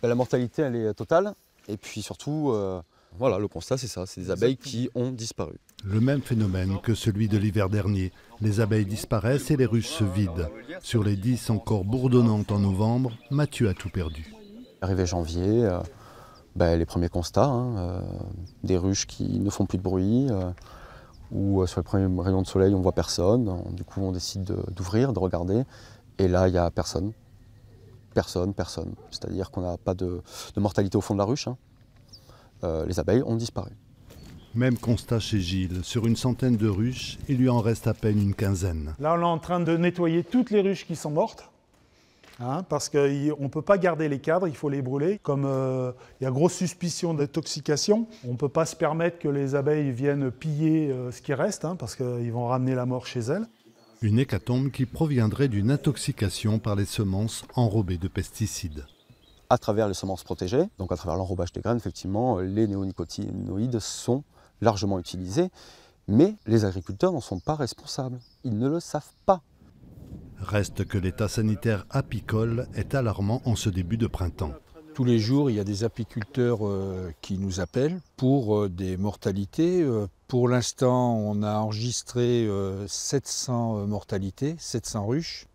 La mortalité, elle est totale. Et puis surtout, voilà, le constat, c'est ça, c'est des abeilles qui ont disparu. Le même phénomène que celui de l'hiver dernier. Les abeilles disparaissent et les ruches se vident. Sur les 10 encore bourdonnantes en novembre, Mathieu a tout perdu. Arrivé janvier, les premiers constats, des ruches qui ne font plus de bruit, ou sur les premiers rayons de soleil, on ne voit personne. Du coup, on décide d'ouvrir, de regarder. Et là, il n'y a personne. Personne. C'est-à-dire qu'on n'a pas de mortalité au fond de la ruche. Les abeilles ont disparu. Même constat chez Gilles. Sur une centaine de ruches, il lui en reste à peine une quinzaine. Là, on est en train de nettoyer toutes les ruches qui sont mortes. Parce qu'on ne peut pas garder les cadres, il faut les brûler. Comme il y a grosse suspicion d'intoxication, on ne peut pas se permettre que les abeilles viennent piller ce qui reste, parce qu'ils vont ramener la mort chez elles. Une hécatombe qui proviendrait d'une intoxication par les semences enrobées de pesticides. À travers les semences protégées, donc à travers l'enrobage des graines, effectivement, les néonicotinoïdes sont largement utilisés, mais les agriculteurs n'en sont pas responsables. Ils ne le savent pas. Reste que l'état sanitaire apicole est alarmant en ce début de printemps. Tous les jours, il y a des apiculteurs qui nous appellent pour des mortalités. Pour l'instant, on a enregistré 700 mortalités, 700 ruches.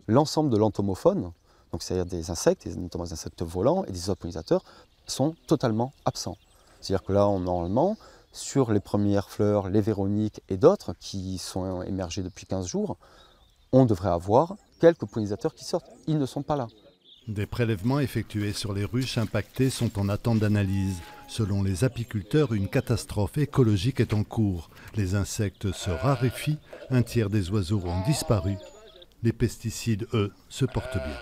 L'ensemble de l'entomofaune, donc c'est-à-dire des insectes, notamment des insectes volants et des autres pollinisateurs, sont totalement absents. C'est-à-dire que là, normalement, sur les premières fleurs, les véroniques et d'autres qui sont émergées depuis 15 jours, on devrait avoir quelques pollinisateurs qui sortent. Ils ne sont pas là. Des prélèvements effectués sur les ruches impactées sont en attente d'analyse. Selon les apiculteurs, une catastrophe écologique est en cours. Les insectes se raréfient, un tiers des oiseaux ont disparu. Les pesticides, eux, se portent bien.